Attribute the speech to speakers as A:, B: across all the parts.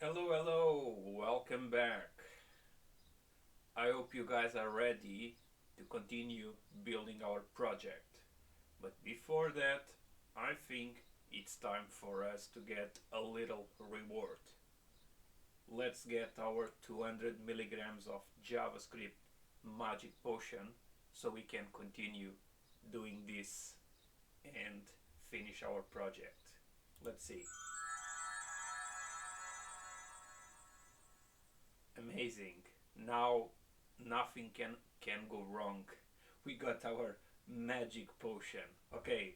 A: Hello, welcome back. I hope you guys are ready to continue building our project. But before that, I think it's time for us to get a little reward. Let's get our 200 milligrams of JavaScript magic potion so we can continue doing this and finish our project. Let's see. Amazing. Now nothing can go wrong. We got our magic potion. Okay,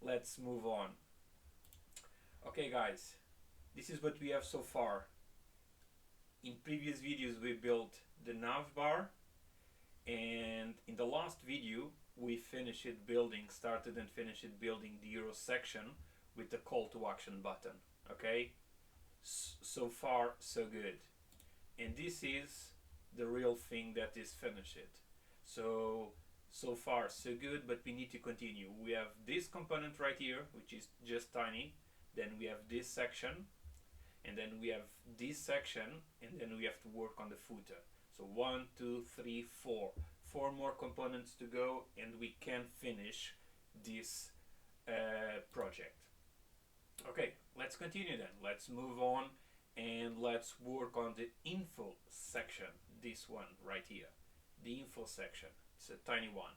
A: let's move on. Okay guys, this is what we have so far. In previous videos we built the nav bar, and in the last video we started and finished building the hero section with the call to action button. Okay, so far so good. And this is the real thing that is finished. So far so good, but we need to continue. We have this component right here, which is just tiny. Then we have this section, and then we have this section, and then we have to work on the footer. So 1, 2, 3, 4. 4 more components to go, and we can finish this project. Okay, let's continue then. Let's move on and let's work on the info section. This one right here, the info section. It's a tiny one.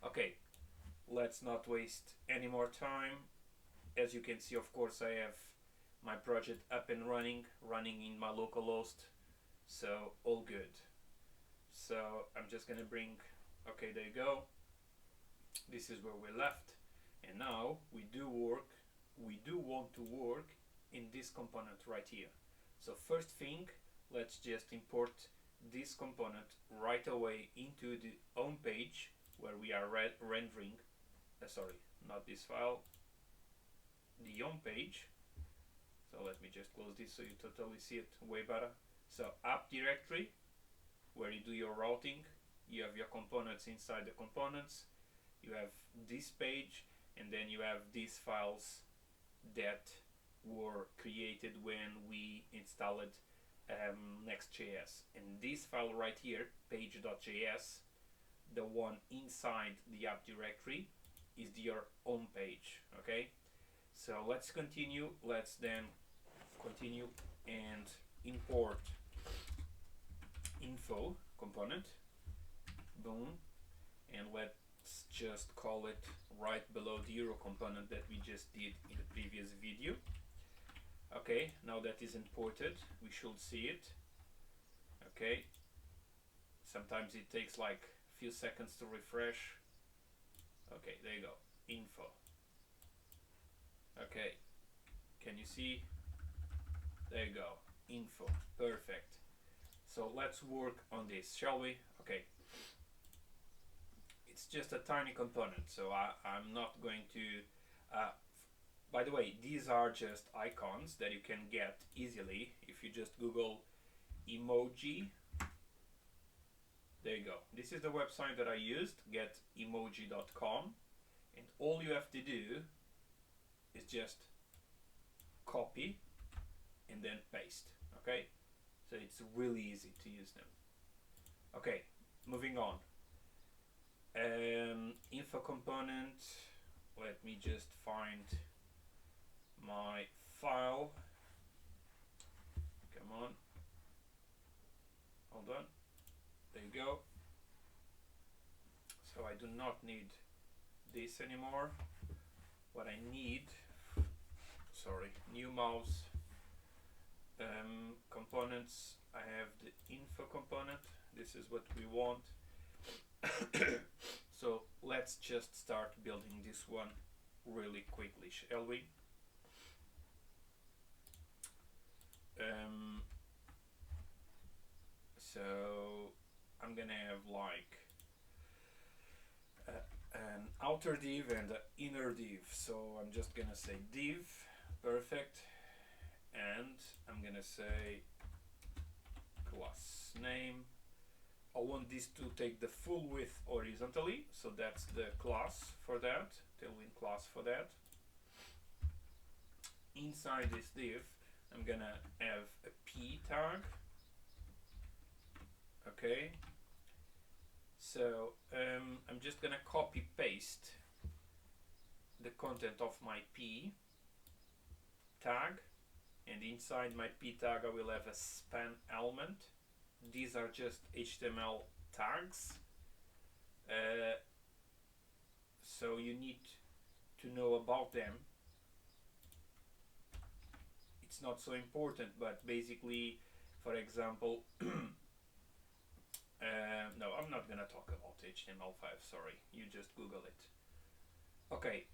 A: Okay, let's not waste any more time. As you can see, of course, I have my project up and running in my local host, so all good. So I'm just gonna bring, okay, there you go. This is where we left, and now we do want to work in this component right here. So first thing, let's just import this component right away into the home page where we are rendering, sorry, not this file, the home page. So let me just close this so you totally see it way better. So app directory, where you do your routing, you have your components inside the components, you have this page, and then you have these files that were created when we installed Next.js. And this file right here, page.js, the one inside the app directory, is your home page. Okay, so let's continue. Let's then continue and import info component. Boom, and let's just call it right below the hero component that we just did in the previous video. Okay, now that is imported, we should see it. Okay, sometimes it takes like a few seconds to refresh. Okay, there you go, info. Okay, can you see? There you go, info, perfect. So let's work on this, shall we? Okay, it's just a tiny component, so I'm not going to by the way, these are just icons that you can get easily if you just Google emoji. There you go. This is the website that I used, getemoji.com, and all you have to do is just copy and then paste. Okay, so it's really easy to use them. Okay, moving on. Info component, let me just find my file. Come on, hold on, there you go. So I do not need this anymore. What I need, sorry, new mouse, components, I have the info component. This is what we want. So let's just start building this one really quickly, shall we? So I'm gonna have like an outer div and an inner div. So I'm just gonna say div, perfect, and I'm gonna say class name. I want this to take the full width horizontally, so that's the class for that, tailwind class for that. Inside this div, I'm gonna have a p tag. Okay, so I'm just gonna copy paste the content of my p tag, and inside my p tag I will have a span element. These are just HTML tags, so you need to know about them. It's not so important, but basically, for example, no, I'm not gonna talk about HTML5, sorry, you just Google it. Okay,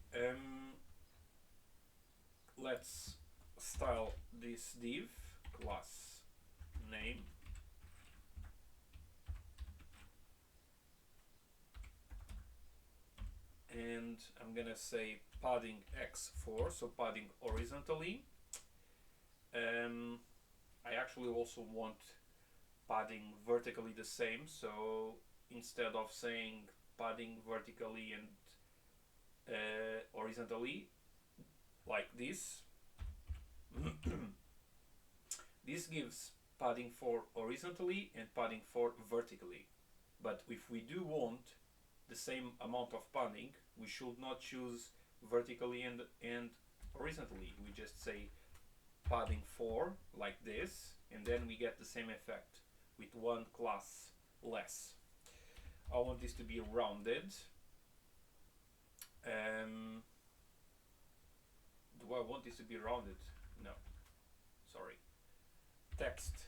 A: let's style this div class name, and I'm gonna say padding x4, so padding horizontally. I actually also want padding vertically the same, so instead of saying padding vertically and horizontally like this, this gives padding 4 horizontally and padding 4 vertically. But if we do want the same amount of padding, we should not choose vertically and horizontally. We just say padding 4 like this, and then we get the same effect with one class less. I want this to be rounded. Do I want this to be rounded? No, sorry. Text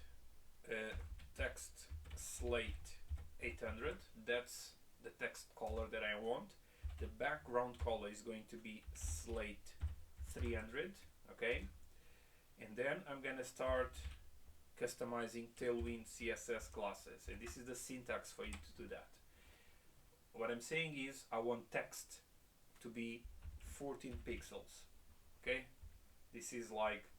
A: slate 800, that's the text color that I want. The background color is going to be slate 300, okay? And then I'm gonna start customizing Tailwind CSS classes, and this is the syntax for you to do that. What I'm saying is I want text to be 14 pixels, okay? This is like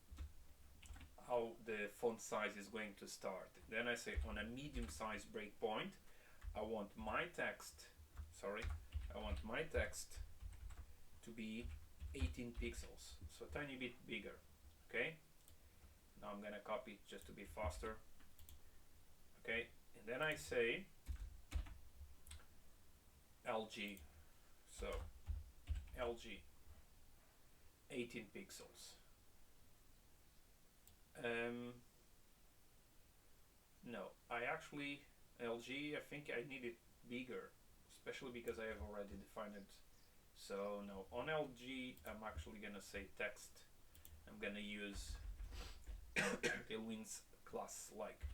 A: how the font size is going to start. Then I say on a medium size breakpoint, I want my text to be 18 pixels, so a tiny bit bigger, okay? Now I'm gonna copy it just to be faster, okay? And then I say LG, so LG 18 pixels. No, LG, I think I need it bigger, especially because I have already defined it. So no, on LG, I'm actually gonna say text. I'm gonna use Tailwind's class like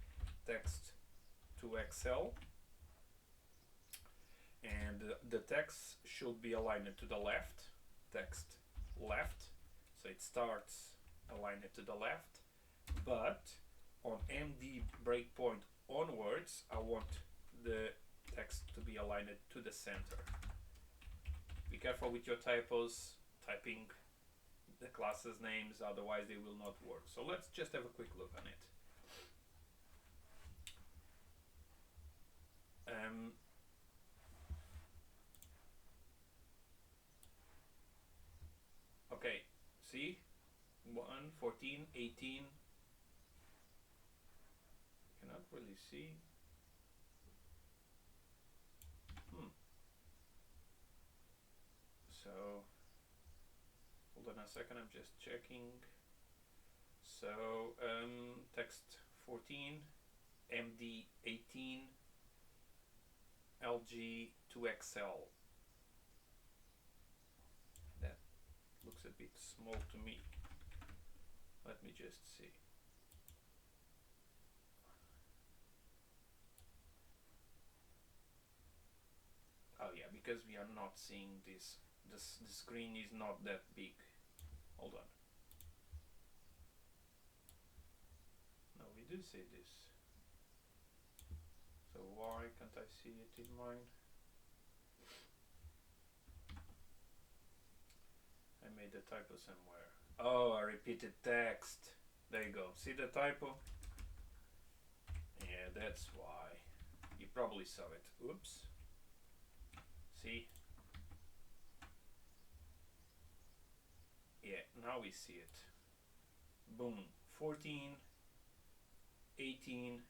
A: text to XL, and the text should be aligned to the left, text left, so it starts aligned to the left, but on MD breakpoint onwards, I want the text to be aligned to the center. Be careful with your typos, typing the classes names, otherwise they will not work. So let's just have a quick look on it. Okay, see, 1, 14, 18, cannot really see. So hold on a second, I'm just checking. So text 14, MD 18, LG 2XL. That looks a bit small to me. Let me just see. Oh yeah, because we are not seeing this. The screen is not that big. Hold on. No, we do see this. So why can't I see it in mine? I made a typo somewhere. Oh, I repeated text. There you go. See the typo? Yeah, that's why. You probably saw it. Oops. See? Yeah, now we see it. Boom. 14, 18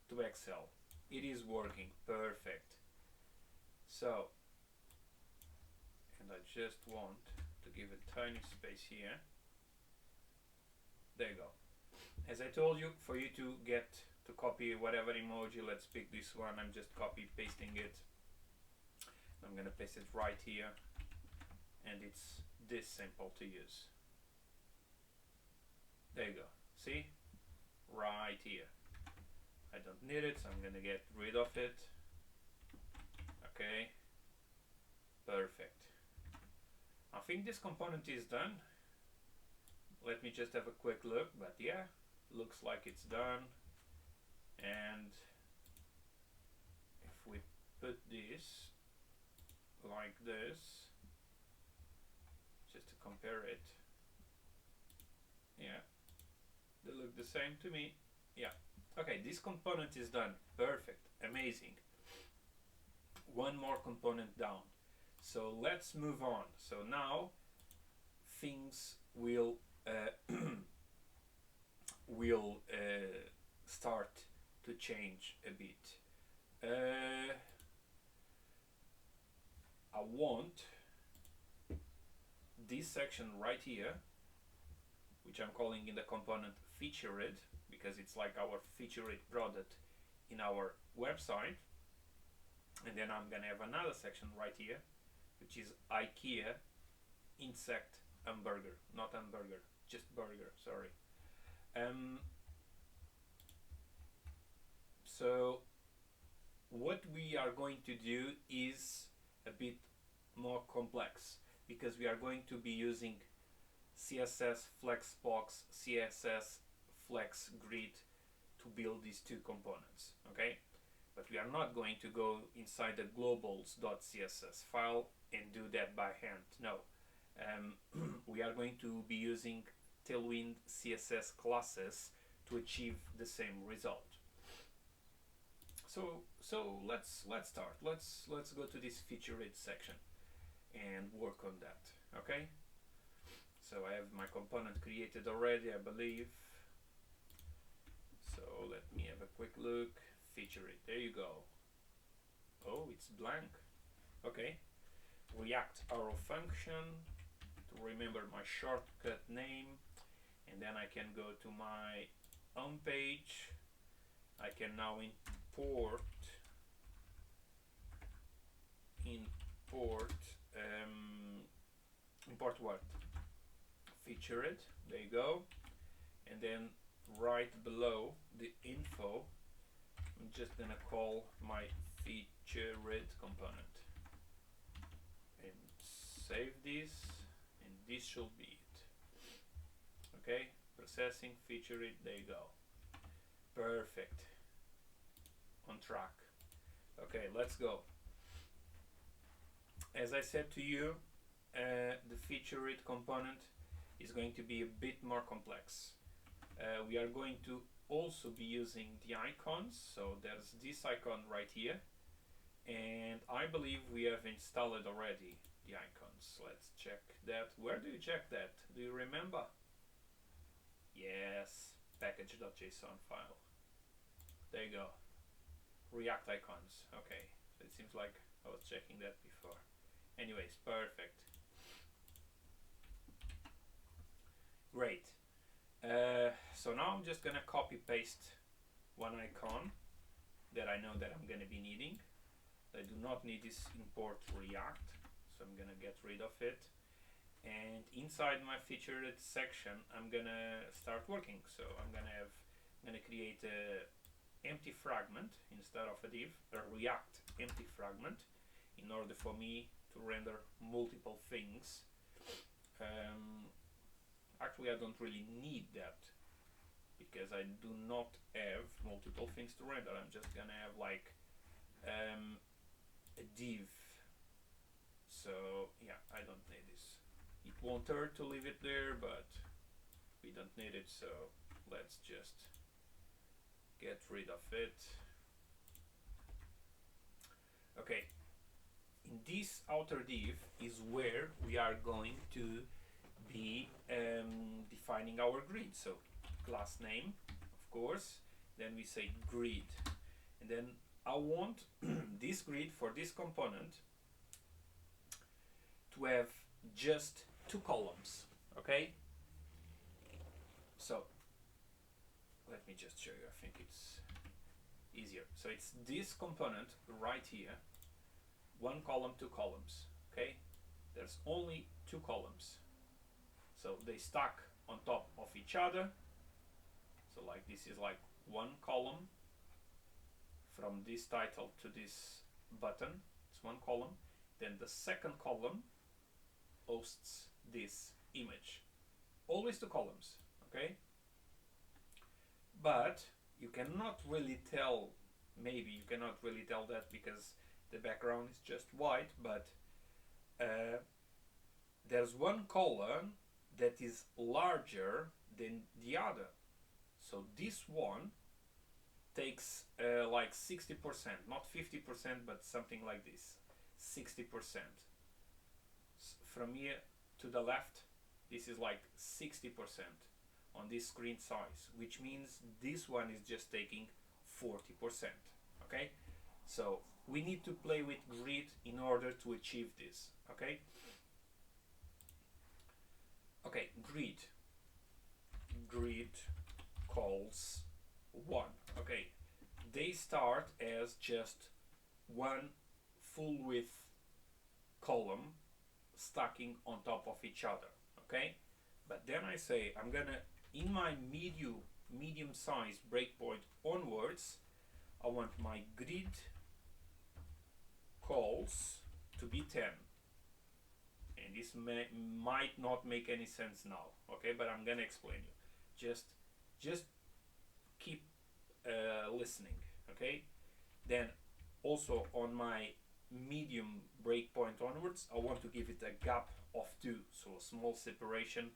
A: to Excel. It is working perfect. So, and I just want to give a tiny space here. There you go. As I told you, for you to get to copy whatever emoji, let's pick this one, I'm just copy pasting it. I'm gonna paste it right here, and it's this simple to use. There you go. See? Right here. I don't need it, so I'm gonna get rid of it. Okay. Perfect. I think this component is done. Let me just have a quick look, but yeah, looks like it's done. And if we put this like this, just to compare it, yeah, they look the same to me. Yeah, okay, this component is done. Perfect, amazing. One more component down. So let's move on. So now things will start to change a bit. I want this section right here, which I'm calling in the component featured, because it's like our featured product in our website. And then I'm gonna have another section right here, which is IKEA insect hamburger, not hamburger, just burger, sorry. So what we are going to do is a bit more complex, because we are going to be using CSS Flexbox, CSS Flex Grid to build these two components, okay? But we are not going to go inside the globals.css file and do that by hand, no. We are going to be using tailwind CSS classes to achieve the same result. So let's start. Let's go to this featured section and work on that. Okay. So I have my component created already, I believe. So let me have a quick look. Featured. There you go. Oh, it's blank. Okay. React arrow function to remember my shortcut name, and then I can go to my home page. I can now import what? Featured. There you go. And then right below the info, I'm just gonna call my featured component and save this, and this should be it. Okay, processing, featured, there you go. Perfect. On track. Okay, let's go. As I said to you, the featured component is going to be a bit more complex. We are going to also be using the icons. So there's this icon right here, and I believe we have installed already the icons. Let's check that. Where do you check that? Do you remember? Yes, package.json file. There you go. React icons. Okay, so it seems like I was checking that before. Anyways, perfect. Great. So now I'm just gonna copy paste one icon that I know that I'm gonna be needing. I do not need this import React, so I'm gonna get rid of it. And inside my featured section, I'm gonna start working. So I'm gonna create a empty fragment instead of a div, a React empty fragment, in order for me to render multiple things. Actually, I don't really need that, because I do not have multiple things to render. I'm just gonna have like a div. So yeah, I don't need this. It won't hurt to leave it there, but we don't need it, so let's just get rid of it. Okay, in this outer div is where we are going to be defining our grid. So class name, of course. Then we say grid, and then I want this grid for this component to have just 2 columns. Okay, so let me just show you. I think it's easier. So it's this component right here, 1 column, 2 columns. Okay, there's only 2 columns, so they stack on top of each other. So like this is like 1 column from this title to this button. It's 1 column. Then the second column hosts this image. Always 2 columns. Okay, but you cannot really tell, maybe you cannot really tell that because the background is just white, but there's 1 column that is larger than the other. So this one takes like 60%, not 50%, but something like this, 60%. From here to the left, this is like 60% on this screen size, which means this one is just taking 40%. Okay, so we need to play with grid in order to achieve this. Okay, okay, grid calls 1. Okay, they start as just 1 full width column stacking on top of each other. Okay, but then I say I'm gonna, in my medium size breakpoint onwards, I want my grid calls to be 10. And this might not make any sense now, okay, but I'm gonna explain you. Just keep listening. Okay, then also on my medium breakpoint onwards, I want to give it a gap of 2, so a small separation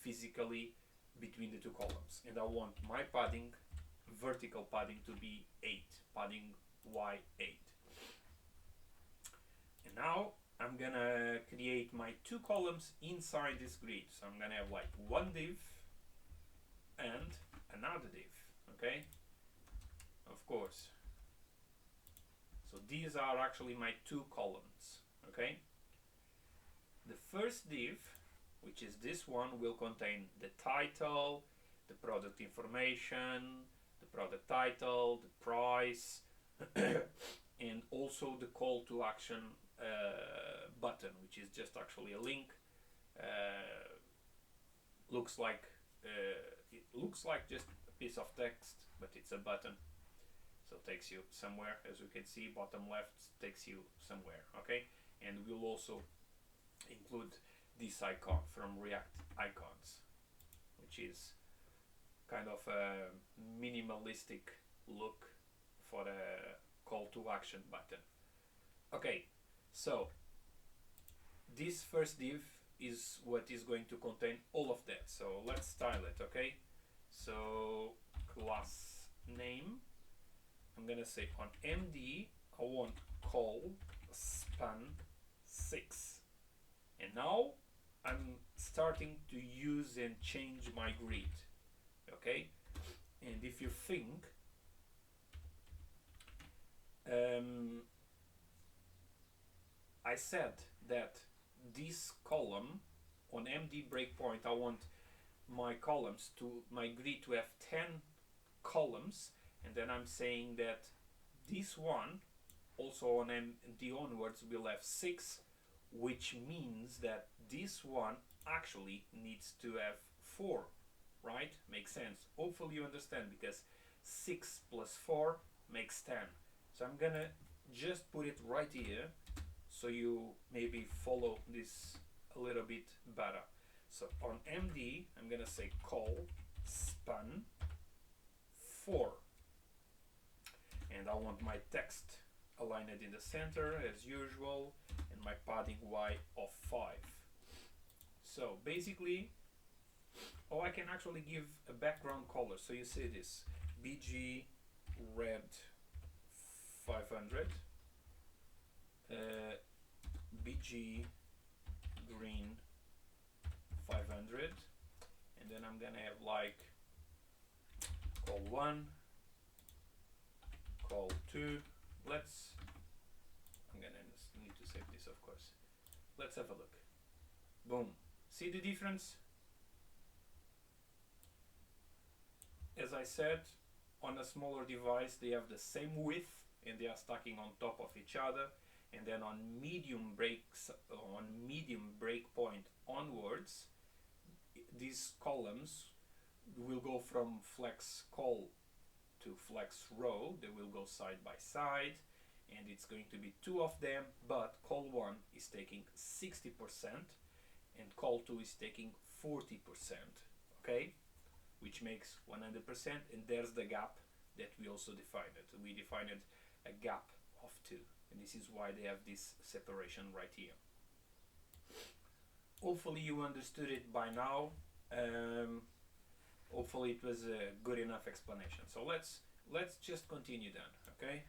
A: physically between the 2 columns, and I want my padding, vertical padding, to be 8, padding Y8. And now I'm gonna create my 2 columns inside this grid. So I'm gonna have like 1 div and another div. Okay, of course. So these are actually my 2 columns. Okay, the first div, which is this one, will contain the title, the product information, the product title, the price, and also the call to action button, which is just actually a link. It looks like just a piece of text, but it's a button. So it takes you somewhere, as you can see, bottom left takes you somewhere. Okay, and we'll also include this icon from React Icons, which is kind of a minimalistic look for a call to action button. Okay, so this first div is what is going to contain all of that. So let's style it. Okay, so class name, I'm gonna say on MD I want call span 6, and now I'm starting to use and change my grid. Okay, and if you think I said that this column on MD breakpoint, I want my columns to, my grid to have 10 columns, and then I'm saying that this one also on MD onwards will have 6, which means that this one actually needs to have 4, right? Makes sense. Hopefully you understand, because 6 plus 4 makes 10. So I'm gonna just put it right here so you maybe follow this a little bit better. So on MD I'm gonna say call span 4, and I want my text aligned in the center as usual, and my padding Y of 5. So basically, oh, I can actually give a background color. So you see this BG red 500, BG green 500, and then I'm gonna have like call 1, call 2. I'm gonna need to save this, of course. Let's have a look. Boom. See the difference? As I said, on a smaller device they have the same width and they are stacking on top of each other, and then on medium breakpoint onwards, these columns will go from flex call to flex row. They will go side by side, and it's going to be 2 of them, but call 1 is taking 60% and call 2 is taking 40%, okay, which makes 100%. And there's the gap that we also defined. We defined a gap of 2, and this is why they have this separation right here. Hopefully you understood it by now. Hopefully it was a good enough explanation. So let's just continue then, okay?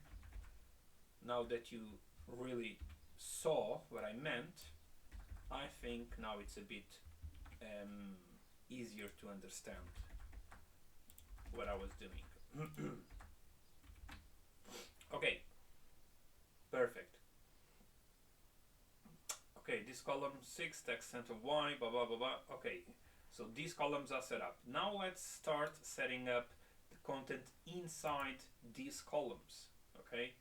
A: Now that you really saw what I meant, I think now it's a bit easier to understand what I was doing. Okay, perfect. Okay, this column 6, text center Y, blah blah blah blah. Okay, so these columns are set up. Now let's start setting up the content inside these columns. Okay,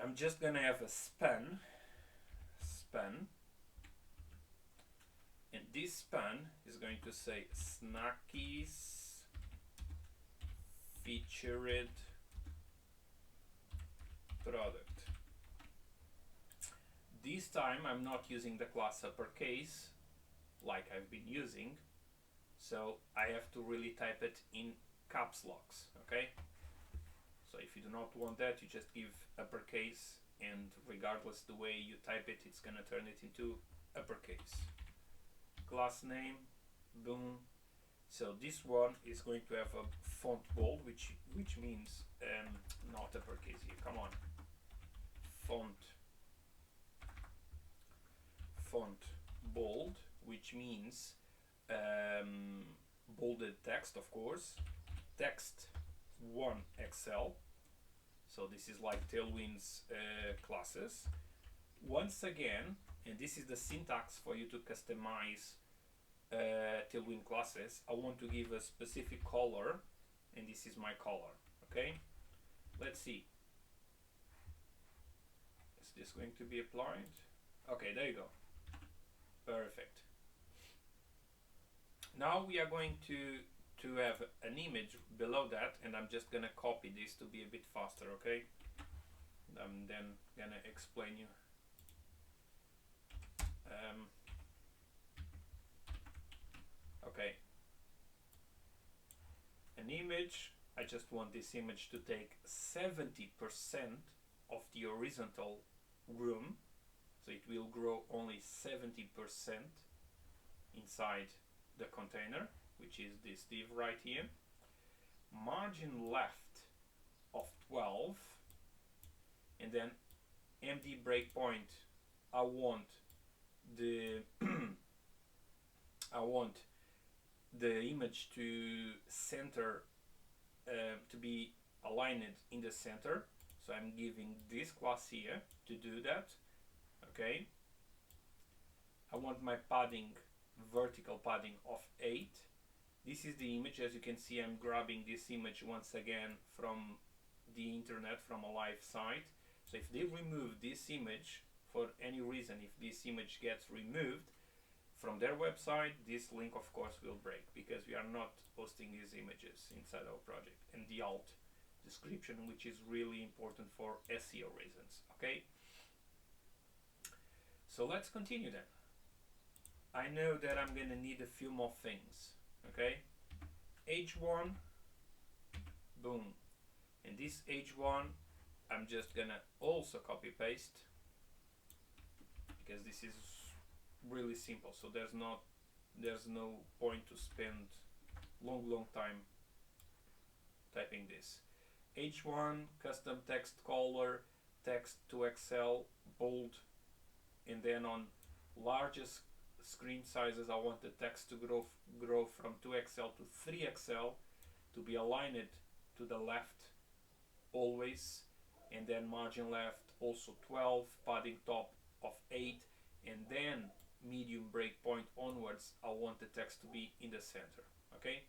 A: I'm just gonna have a span, and this span is going to say Snackies featured product. This time I'm not using the class uppercase like I've been using, so I have to really type it in caps locks, okay? So if you do not want that, you just give uppercase, and regardless the way you type it, it's gonna turn it into uppercase. Class name, boom. So this one is going to have a font bold, which means not uppercase here. Come on, font bold, which means bolded text, of course. Text 1 Excel. So this is like Tailwind's classes. Once again, and this is the syntax for you to customize Tailwind classes, I want to give a specific color, and this is my color, okay? Let's see. Is this going to be applied? Okay, there you go. Perfect. Now we are going to have an image below that, and I'm just gonna copy this to be a bit faster, okay? I'm then gonna explain you. Okay, an image. I just want this image to take 70% of the horizontal room, so it will grow only 70% inside the container, which is this div right here. Margin left of 12, and then MD breakpoint. I want the image to center, to be aligned in the center. So I'm giving this class here to do that. Okay. I want my padding, vertical padding of 8. This is the image. As you can see, I'm grabbing this image once again from the internet, from a live site. So if they remove this image for any reason, if this image gets removed from their website, this link of course will break, because we are not posting these images inside our project. And the alt description, which is really important for SEO reasons. Okay, so let's continue then. I know that I'm gonna need a few more things. Okay, H1, boom, and this H1 I'm just gonna also copy paste, because this is really simple. So there's no point to spend long time typing this. H1 custom text color, text to Excel, bold, and then on largest screen sizes. I want the text to grow from 2XL to 3XL, to be aligned to the left always, and then margin left also 12, padding top of 8, and then medium breakpoint onwards I want the text to be in the center. Okay,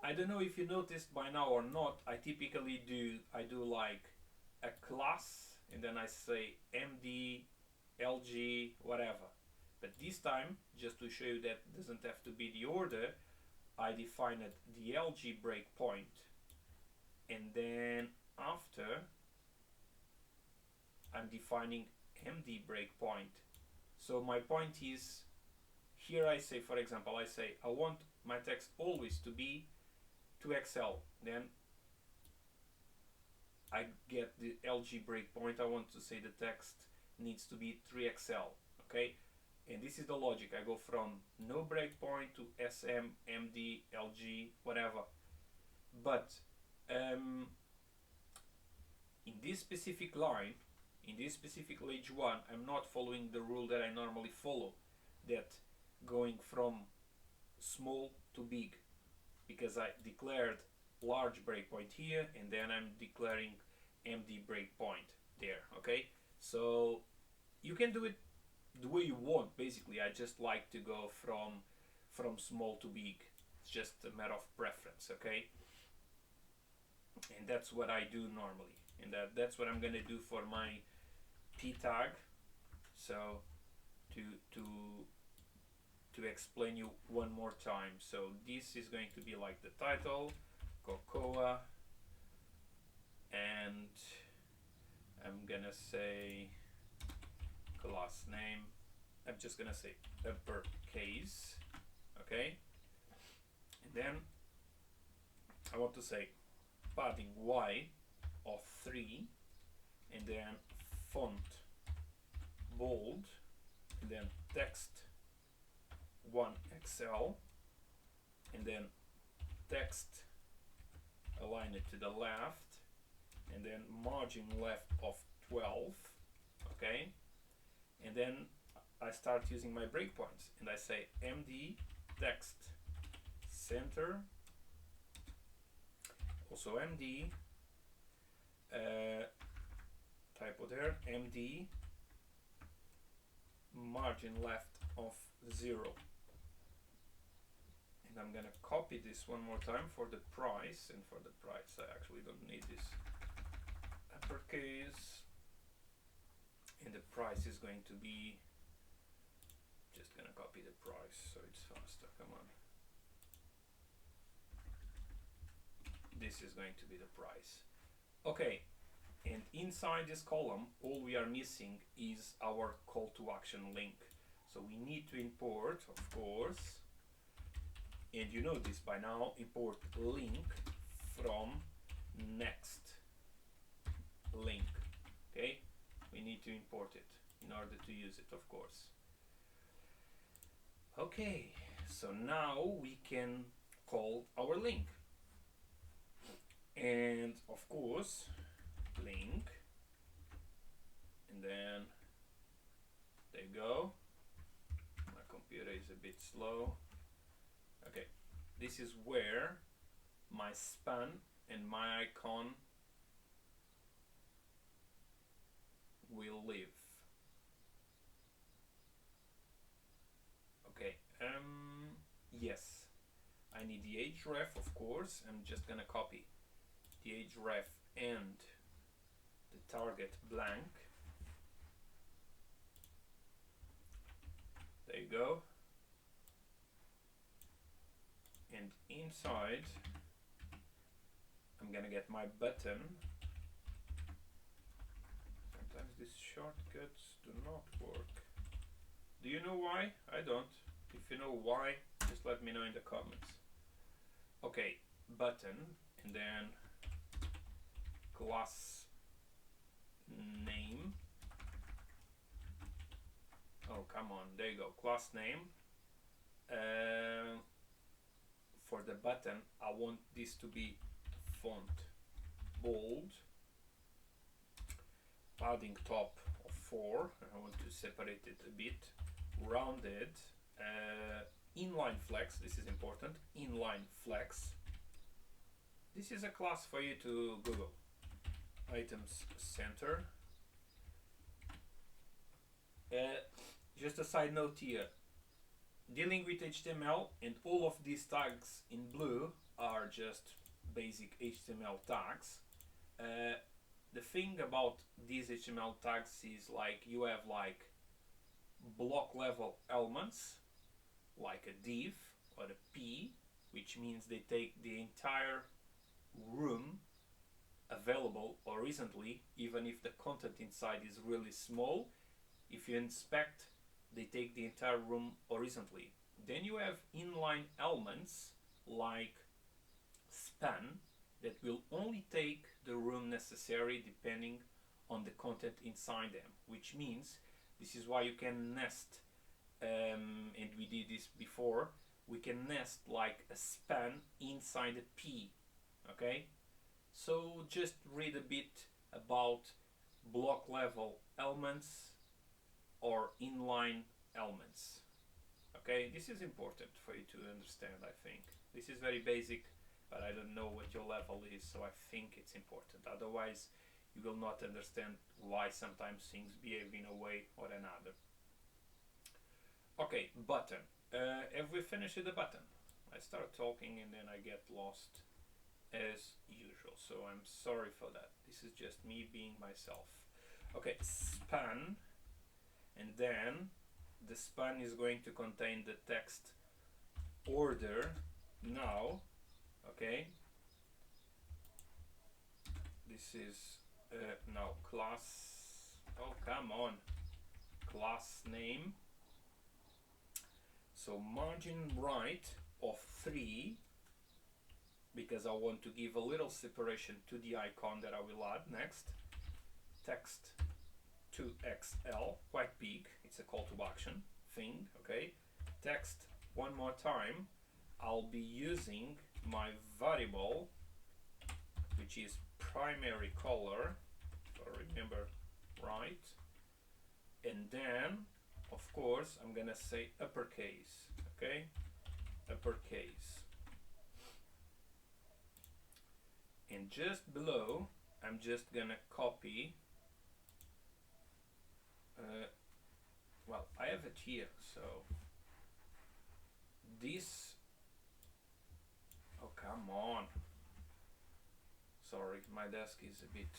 A: I don't know if you noticed by now or not, I typically do like a class and then I say MD, LG, whatever. But this time, just to show you that it doesn't have to be the order, I defined the LG breakpoint, and then after I'm defining MD breakpoint. So my point is, here I say, for example, I say I want my text always to be 2XL, then I get the LG breakpoint. I want to say the text needs to be 3XL. Okay, and this is the logic. I go from no breakpoint to SM, MD, LG, whatever. But in this specific line, in this specific H1, I'm not following the rule that I normally follow, that going from small to big, because I declared large breakpoint here and then I'm declaring MD breakpoint there. Okay, so you can do it the way you want. Basically, I just like to go from small to big. It's just a matter of preference. Okay, and that's what I do normally, and that's what I'm gonna do for my P tag. So to explain you one more time, so this is going to be like the title, Cocoa, and I'm gonna say class name. I'm just gonna say uppercase. Okay, and then I want to say padding Y of 3, and then font bold, and then text 1XL, and then text align it to the left, and then margin left of 12. Okay, and then I start using my breakpoints and I say MD text center, also MD typo there, MD margin left of 0. And I'm gonna copy this one more time for the price, and for the price I actually don't need this uppercase, and the price is going to be, just gonna copy the price so it's faster. Come on, this is going to be the price. Okay, and inside this column all we are missing is our call to action link. So we need to import, of course, and you know this by now, import link from next link. Okay, we need to import it in order to use it, of course. Okay, so now we can call our link, and of course link, and then there you go. My computer is a bit slow. Okay, this is where my span and my icon will live. Okay, yes, I need the href, of course. I'm just gonna copy the href and the target blank. There you go. And inside I'm gonna get my button. Sometimes these shortcuts do not work. Do you know why? I don't. If you know why, just let me know in the comments. Okay, button, and then class name. Oh, come on, there you go, class name. For the button, I want this to be font bold, padding top of before. I want to separate it a bit. Rounded inline flex. This is important. Inline flex. This is a class for you to Google. Items center. Just a side note here. Dealing with HTML, and all of these tags in blue are just basic HTML tags. The thing about these HTML tags is like you have like block level elements like a div or a p, which means they take the entire room available horizontally, even if the content inside is really small. If you inspect, they take the entire room horizontally. Then you have inline elements like span that will only take the room necessary depending on the content inside them, which means this is why you can nest, and we did this before, we can nest like a span inside a P, okay? So just read a bit about block level elements or inline elements, okay? This is important for you to understand, I think. This is very basic, but I don't know what your level is, so I think it's important. Otherwise, you will not understand why sometimes things behave in a way or another. Okay, button. Have we finished the button? I start talking and then I get lost as usual, so I'm sorry for that. This is just me being myself. Okay, span, and then the span is going to contain the text order now. Okay, this is now class, oh come on, class name. So margin right of 3, because I want to give a little separation to the icon that I will add next. Text 2XL, quite big, it's a call to action thing, okay. Text one more time. I'll be using my variable, which is primary color, so remember, right? And then, of course, I'm gonna say uppercase, okay? Uppercase. And just below, I'm just gonna copy, well, I have it here, so this, oh come on, sorry, my desk is a bit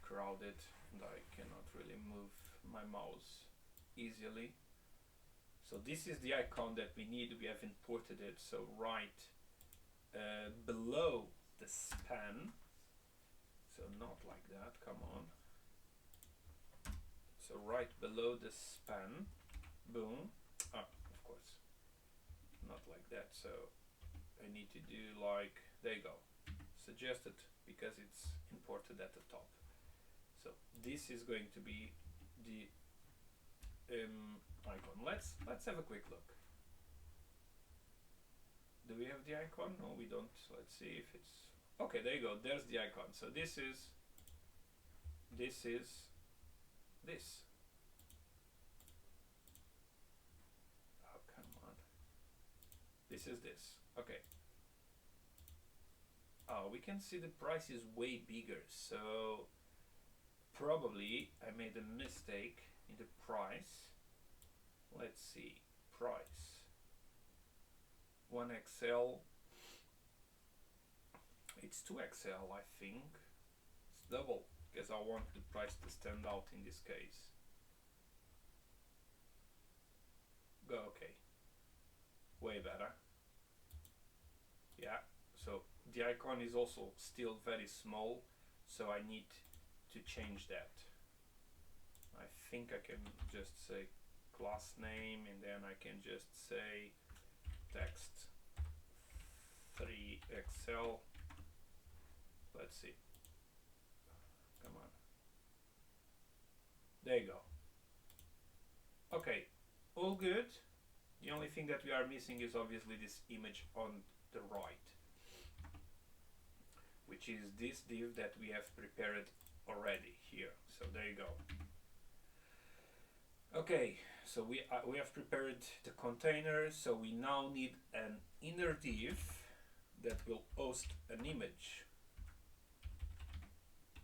A: crowded and I cannot really move my mouse easily. So this is the icon that we need. We have imported it, so right below the span, so not like that, come on, so right below the span, boom, of course not like that, so I need to do like, there you go, suggested, because it's imported at the top. So this is going to be the icon. Let's have a quick look. Do we have the icon? No, we don't. Let's see if it's okay. There you go. There's the icon. So this is this. Oh come on. This is this. Okay. Oh, we can see the price is way bigger. So probably I made a mistake in the price. Let's see, price 1XL, it's 2XL, I think. It's double, because I want the price to stand out in this case. Go, okay, way better. Yeah, so the icon is also still very small, so I need to change that. I think I can just say class name, and then I can just say text 3XL. Let's see. Come on. There you go. Okay, all good. The only thing that we are missing is obviously this image on the right, which is this div that we have prepared already here. So there you go. Okay, so we have prepared the container, so we now need an inner div that will host an image.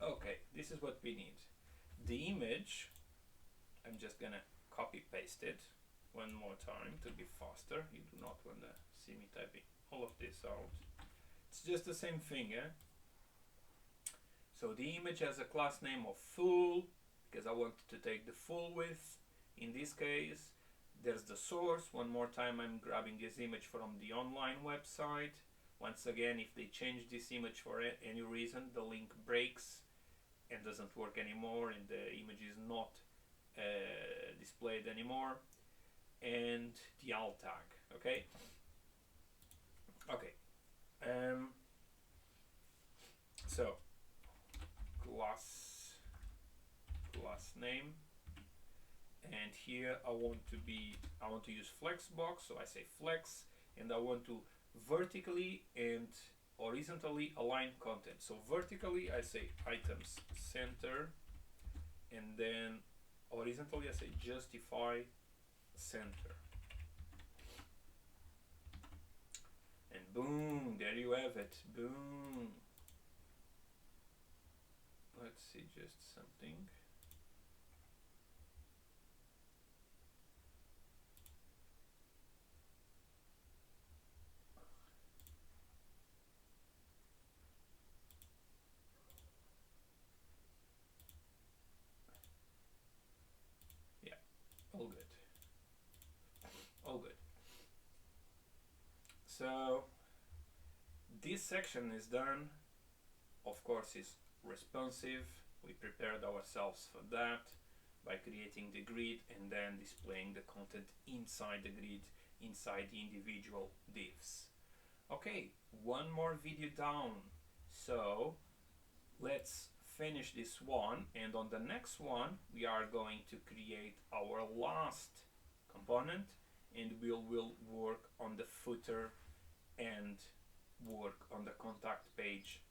A: Okay, this is what we need. The image, I'm just gonna copy paste it one more time to be faster. You do not want to see me typing all of this out. It's just the same thing, eh? So the image has a class name of full, because I want to take the full width. In this case, there's the source. One more time, I'm grabbing this image from the online website. Once again, if they change this image for any reason, the link breaks and doesn't work anymore, and the image is not displayed anymore. And the alt tag, okay? Okay. So class name, and here I want to use flexbox, so I say flex, and I want to vertically and horizontally align content. So vertically I say items center, and then horizontally I say justify center. And boom, there you have it. Boom. Let's see just something. Yeah, all good. All good. So this section is done. Of course, it's responsive. We prepared ourselves for that by creating the grid and then displaying the content inside the grid, inside the individual divs. Okay, one more video down. So let's finish this one, and on the next one we are going to create our last component, and we will work on the footer and work on the contact page,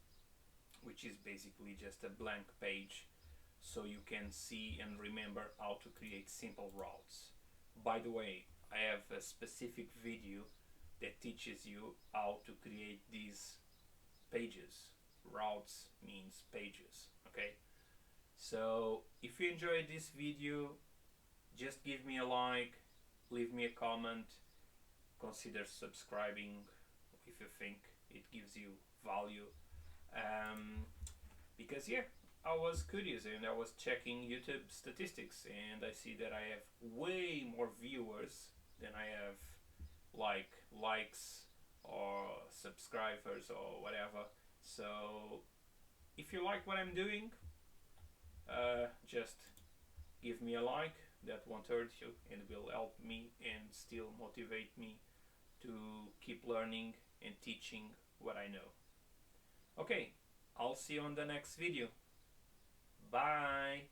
A: which is basically just a blank page, so you can see and remember how to create simple routes. By the way, I have a specific video that teaches you how to create these pages. Routes means pages, okay? So if you enjoyed this video, just give me a like, leave me a comment, consider subscribing if you think it gives you value. Because yeah, I was curious and I was checking YouTube statistics, and I see that I have way more viewers than I have likes or subscribers or whatever. So if you like what I'm doing, just give me a like. That won't hurt you and will help me and still motivate me to keep learning and teaching what I know. Okay, I'll see you on the next video. Bye.